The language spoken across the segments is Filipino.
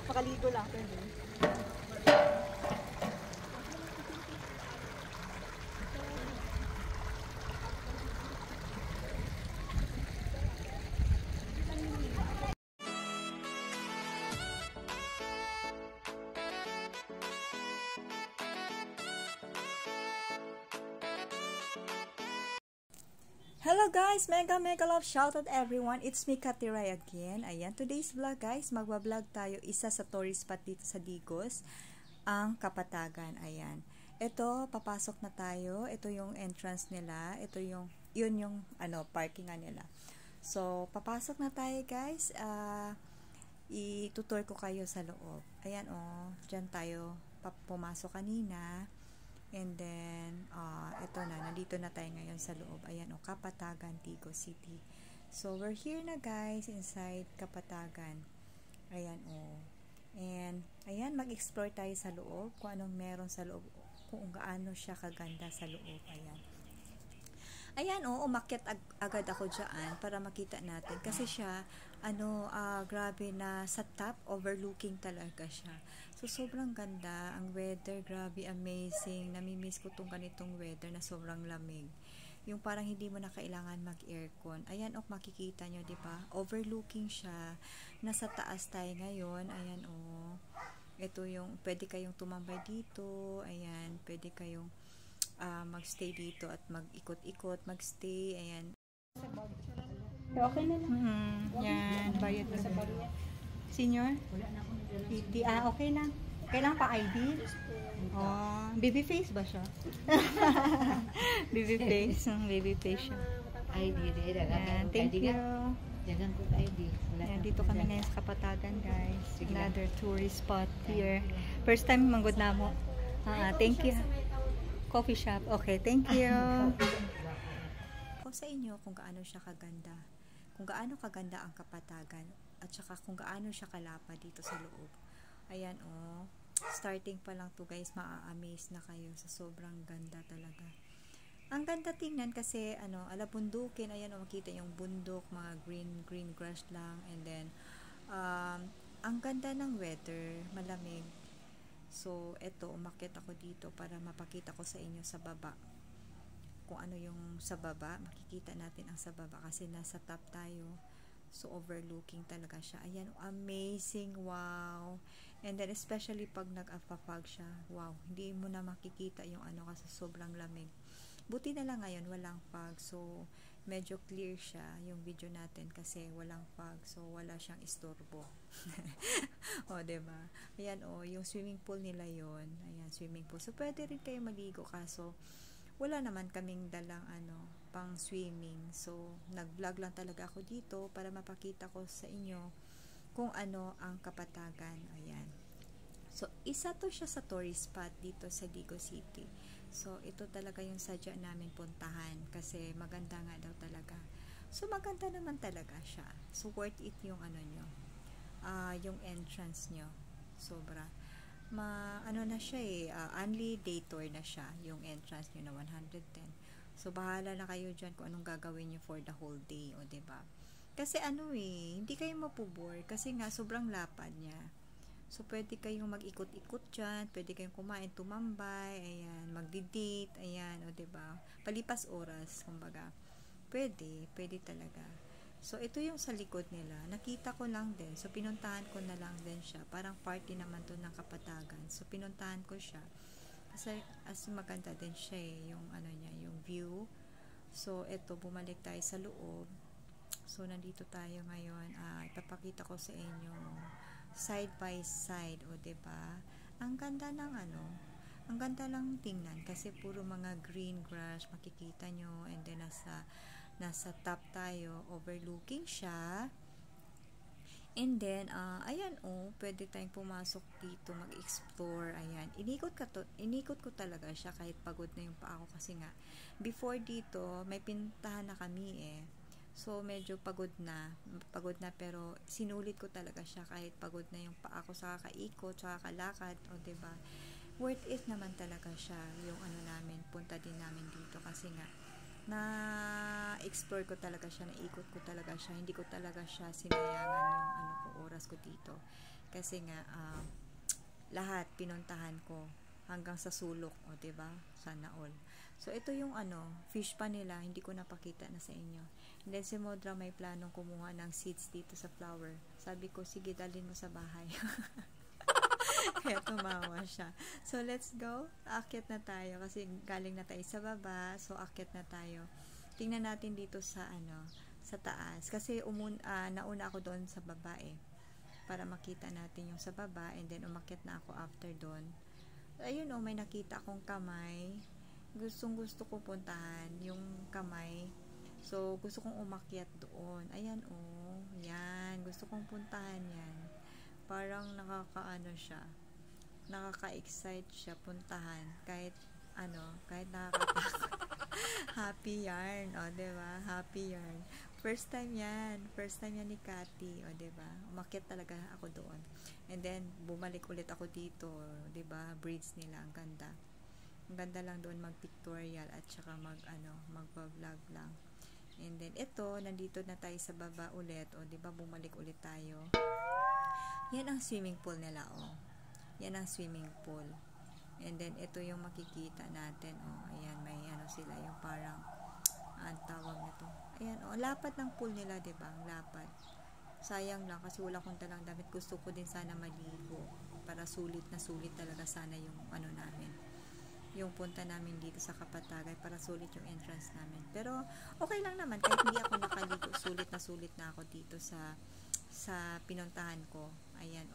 Makaligo lang. Pwede. Hello guys! Mega love shoutout everyone! It's me, Katiray again. Ayan, today's vlog guys, magbablog tayo isa sa tourist spot dito sa Digos, ang Kapatagan. Ayan. Ito, papasok na tayo. Ito yung entrance nila. Ito yung, yun yung, parkingan nila. So, papasok na tayo guys. Itutur ko kayo sa loob. Ayan dyan tayo pumasok kanina. And then, ito na, nandito na tayo ngayon sa loob. Ayan Kapatagan, Digos City. So, we're here na guys, inside Kapatagan. Ayan And, ayan, mag-explore tayo sa loob, kung anong meron sa loob, kung gaano siya kaganda sa loob. Ayan umakyat agad ako dyan para makita natin. Kasi siya, grabe na sa top, overlooking talaga siya. So, sobrang ganda. Ang weather, grabe, amazing. Namimiss ko tong ganitong weather na sobrang lamig. Yung parang hindi mo na kailangan mag-aircon. Ayan makikita nyo, di ba? Overlooking siya. Nasa taas tayo ngayon. Ayan ito yung, pwede kayong tumambay dito. Ayan, pwede kayong magstay dito at mag-ikot-ikot, magstay. Ayan. Okay na lang. Yan, bayad na sa senior? Okay lang. Kailangan pa ID? Baby face ba siya? Baby face. Baby face siya. ID din. Yan, thank you. Dagan ko ID. Yan, dito kami ngayon sa Kapatagan, guys. Another tourist spot here. First time manggod na mo. Thank you. Coffee shop. Okay, thank you. Kung sa inyo kung gaano siya kaganda. Kung gaano kaganda ang Kapatagan at saka kung gaano siya kalapa dito sa loob. Ayan starting pa lang to guys, maa-amaze na kayo sa sobrang ganda talaga. Ang ganda tingnan kasi ala bundukin. Ayan makita yung bundok, mga green grass lang, and then ang ganda ng weather, malamig. So, eto, umakyat ako dito para mapakita ko sa inyo sa baba. Kung ano yung sa baba, makikita natin ang sa baba kasi nasa top tayo. So, overlooking talaga siya. Ayan, amazing, wow. And then, especially pag nag-apapag siya, wow, hindi mo na makikita yung kasi sobrang lamig. Buti na lang ngayon, walang fog. So, medyo clear siya yung video natin kasi walang fog. So, wala siyang istorbo. Diba? Ayan, yung swimming pool nila yon. Ayan, swimming pool. So, pwede rin kayo maligo kaso wala naman kaming dalang pang swimming. So, nag-vlog lang talaga ako dito para mapakita ko sa inyo kung ano ang Kapatagan. Ayan. So, isa to siya sa tourist spot dito sa Digos City. So, ito talaga yung sadya namin puntahan kasi maganda nga daw talaga. So, maganda naman talaga siya. So, worth it yung nyo. Yung entrance nyo. Sobra. Na siya only day tour na siya. Yung entrance nyo na 110. So, bahala na kayo dyan kung anong gagawin nyo for the whole day. Diba? Kasi hindi kayo mapubore kasi nga sobrang lapad niya. So, pwede kayong mag-ikot-ikot dyan. Pwede kayong kumain, tumambay. Ayan, magdi-date. Ayan, diba? Palipas oras, kumbaga. Pwede talaga. So, ito yung sa likod nila. Nakita ko lang din. So, pinuntahan ko na lang din siya. Parang party naman to ng Kapatagan. So, pinuntahan ko siya. Kasi, maganda din siya yung niya, yung view. So, ito, bumalik tayo sa loob. So, nandito tayo ngayon. Ipapakita ko sa inyo side by side, diba? Ang ganda ng ang ganda lang tingnan kasi puro mga green grass makikita nyo, and then nasa top tayo, overlooking siya. And then ayan pwede tayong pumasok dito, mag-explore. Ayan, inikot ko talaga siya kahit pagod na yung paa ko kasi nga before dito may pintahan na kami So, medyo pagod na pero sinulit ko talaga siya kahit pagod na yung paa ko sa kakaikot, sa kakalakad, diba? Worth it naman talaga siya yung namin, punta din namin dito kasi nga na-explore ko talaga siya, naikot ko talaga siya, hindi ko talaga siya sinayangan yung oras ko dito. Kasi nga, lahat pinuntahan ko hanggang sa sulok, o diba? Sana all. So, ito yung fish pa nila, hindi ko napakita na sa inyo. And then, si Modra may planong kumuha ng seeds dito sa flower. Sabi ko, sige, dalhin mo sa bahay. Kaya tumawa siya. So, let's go. Aakyat na tayo kasi galing na tayo sa baba. So, aakyat na tayo. Tingnan natin dito sa sa taas. Kasi nauna ako doon sa baba para makita natin yung sa baba, and then umakyat na ako after doon. Ayun may nakita akong kamay. Gusto ko puntahan yung kamay. So, gusto kong umakyat doon. Ayan yan. Gusto kong puntahan yan. Parang siya. Nakaka-excite siya puntahan. Kahit nakakatakot. Happy yarn. Diba? Happy yarn. First time yan ni Cathy. Diba? Umakyat talaga ako doon. And then, bumalik ulit ako dito. Diba? Braids nila. Ang ganda. Ang ganda lang doon mag-pictorial at saka mag-vlog lang. And then, nandito na tayo sa baba ulit. Diba? Bumalik ulit tayo. Yan ang swimming pool nila. Yan ang swimming pool. And then, ito yung makikita natin. Ayan, may sila yung parang ang tawag nito. Ayan, lapad ng pool nila, diba? Ang lapad. Sayang lang kasi wala akong talang damit. Gusto ko din sana maligo para sulit na sulit talaga sana yung namin. Yung punta namin dito sa Kapatagan para sulit yung entrance namin. Pero, okay lang naman. Kahit hindi ako nakaligo, sulit na ako dito sa pinuntahan ko. Ayan,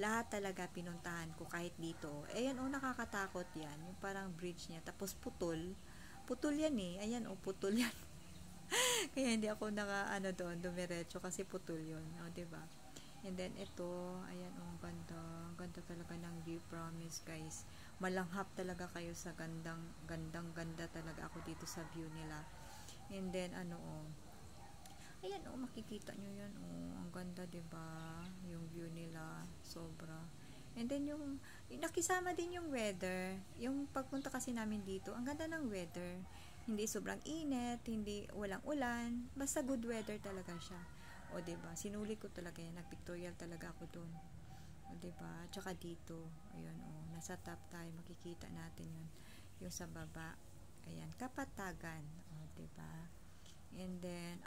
lahat talaga pinuntahan ko kahit dito. Ayan, nakakatakot yan. Yung parang bridge niya. Tapos putol. Putol yan Ayan, putol yan. Kaya hindi ako doon, dumiretso kasi putol yun. Diba? And then, ayan, ang ganda. Ang ganda talaga ng view, promise, guys. Malanghap talaga kayo sa ganda talaga ako dito sa view nila. And then, ayan, makikita nyo yan, ang ganda, diba? Yung view nila, sobra. And then, nakisama din yung weather. Yung pagpunta kasi namin dito, ang ganda ng weather. Hindi sobrang init, hindi walang ulan, basta good weather talaga siya. Diba? Sinulit ko talaga yan, nag-pictorial talaga ako doon. Diba? Tsaka dito, ayun, nasa top tayo, makikita natin yun. Yung sa baba, ayan, Kapatagan, diba? And then,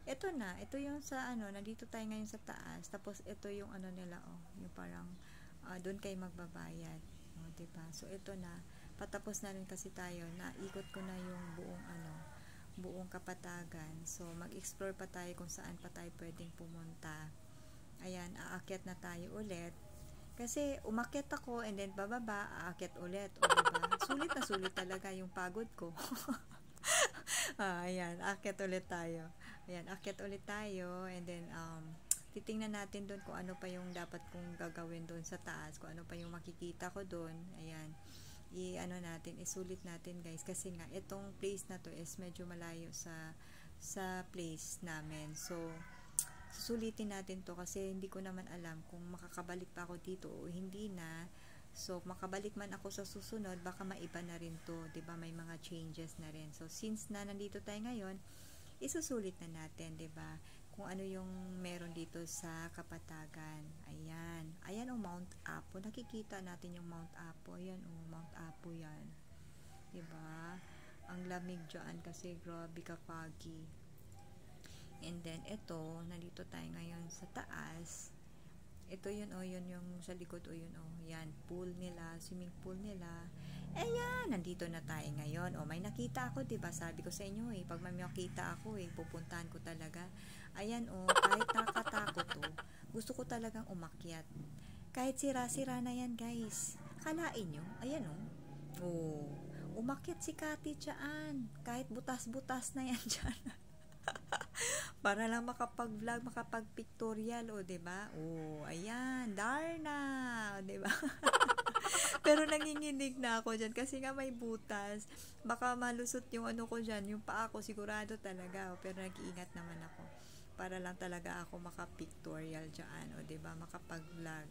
ito yung sa nandito tayo ngayon sa taas, tapos ito yung nila, yung parang doon kayo magbabayad, diba? So ito na, patapos na rin kasi tayo, naikot ko na yung buong Kapatagan. So mag-explore pa tayo kung saan pa tayo pwedeng pumunta. Ayan, aakyat na tayo ulit. Kasi umakyat ako and then bababa, aakyat ulit, diba? Sulit talaga yung pagod ko. Ayan, akyat ulit tayo. Ayan, akyat ulit tayo. And then, titingnan natin doon kung ano pa yung dapat kong gagawin doon sa taas. Kung ano pa yung makikita ko doon. Ayan. Isulit natin, guys. Kasi nga, itong place na to is medyo malayo sa place namin. So, susulitin natin to kasi hindi ko naman alam kung makakabalik pa ako dito o hindi na. So, makabalik man ako sa susunod, baka maiba na rin to, 'di ba? May mga changes na rin. So, since nandito tayo ngayon, isusulit na natin, 'di ba? Kung ano yung meron dito sa Kapatagan. Ayan. Ayan Mount Apo. Nakikita natin yung Mount Apo. Ayan Mount Apo 'yan. 'Di ba? Ang lamig diyan kasi grabe ka-foggy. And then nandito tayo ngayon sa taas. Ito yun yung sa likod yun yan, pool nila, swimming pool nila. Ayan, nandito na tayo ngayon. May nakita ako, 'di ba? Sabi ko sa inyo pag may makita ako pupuntahan ko talaga. Ayan kahit nakakatakot gusto ko talagang umakyat. Kahit sira-sira na yan, guys. Kalain nyo, ayan umakyat si Cathy dyan. Kahit butas-butas na yan dyan. Para lang makapag-vlog, makapag-pictorial, diba? Ayan, Darna, diba? Pero nanginginig na ako dyan kasi nga may butas. Baka malusot yung ko dyan, yung paa ko, sigurado talaga. Pero nag-iingat naman ako. Para lang talaga ako makapictorial dyan, diba? Makapag-vlog.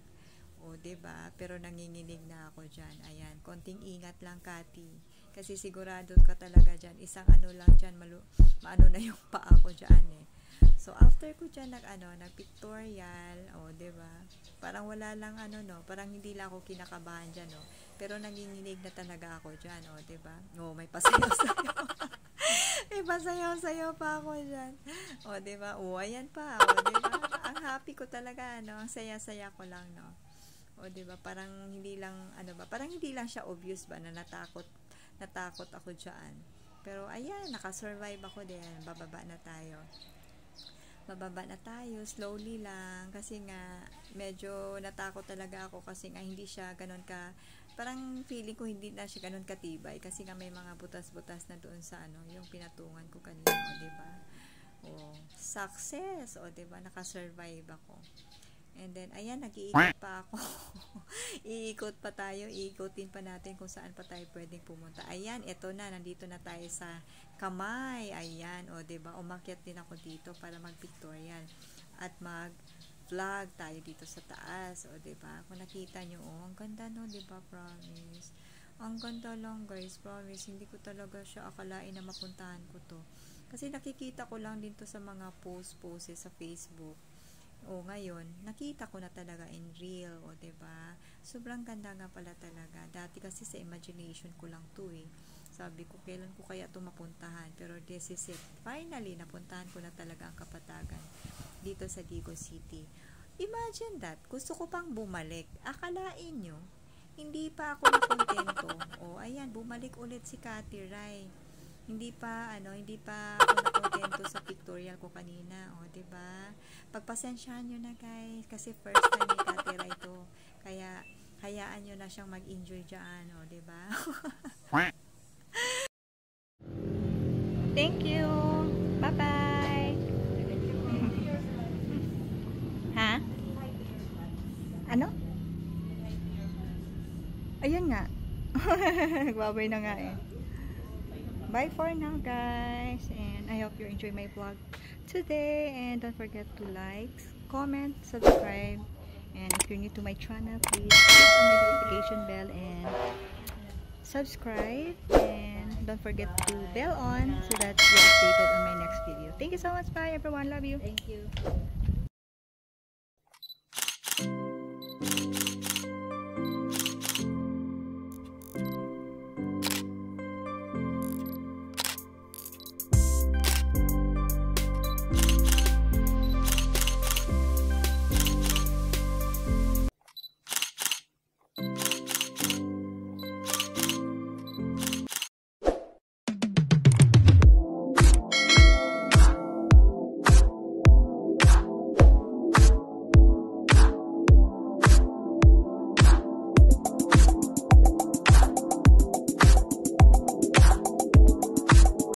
Diba? Pero nanginginig na ako dyan. Ayan, konting ingat lang, Cathy. Kasi sigurado ka talaga dyan. Isang lang dyan, maano na yung paa ko dyan So, after ko dyan nag-pictorial, diba? Parang wala lang parang hindi lang ako kinakabahan dyan, Pero nanginginig na talaga ako dyan, diba? May pasayaw-sayaw. May pasayaw-sayaw pa ako dyan. Diba? Ayan pa, diba? Ang happy ko talaga, ang saya-saya ko lang, diba? Parang hindi lang, parang hindi lang siya obvious ba na natakot ako dyan. Pero, ayan, nakasurvive ako din. Bababa na tayo, slowly lang, kasi nga, medyo natakot talaga ako, kasi nga, hindi siya ganun parang feeling ko hindi na siya ganun katibay, kasi nga may mga butas-butas na doon sa yung pinatungan ko kanina, diba? Success, diba? Nakasurvive ako. And then, ayan, nag-iikot pa ako. Iikot pa tayo, iikotin pa natin kung saan pa tayo pwedeng pumunta. Ayan, eto na, nandito na tayo sa Kamay. Ayan, diba? Umakyat din ako dito para mag-pictorial at mag-vlog tayo dito sa taas. Diba? Kung nakita nyo, ang ganda, diba? Promise. Ang ganda lang, guys. Promise. Hindi ko talaga siya akalain na mapuntahan ko to. Kasi nakikita ko lang dito sa mga posts sa Facebook. Ngayon, nakita ko na talaga in real, diba? Sobrang ganda nga pala talaga. Dati kasi sa imagination ko lang to, Sabi ko, kailan ko kaya ito mapuntahan? Pero this is it. Finally, napuntahan ko na talaga ang Kapatagan dito sa Digo City. Imagine that. Gusto ko pang bumalik. Akalain nyo, hindi pa ako nakontento. Ayan, bumalik ulit si Kati Rai. Hindi pa ako nakontento sa pictorial ko kanina, diba? Pagpasensyahan nyo na, guys, kasi first time ni Kati Rai to. Kaya, hayaan nyo na siyang mag-enjoy dyan, diba? Thank you! Bye-bye! Ha? Ano? Ayun nga. Nagbabay na nga Bye for now, guys, and I hope you enjoy my vlog today, and don't forget to like, comment, subscribe, and if you're new to my channel, please click on the notification bell and subscribe, and don't forget to bell on so that you're updated on my next video. Thank you so much. Bye everyone. Love you. Thank you.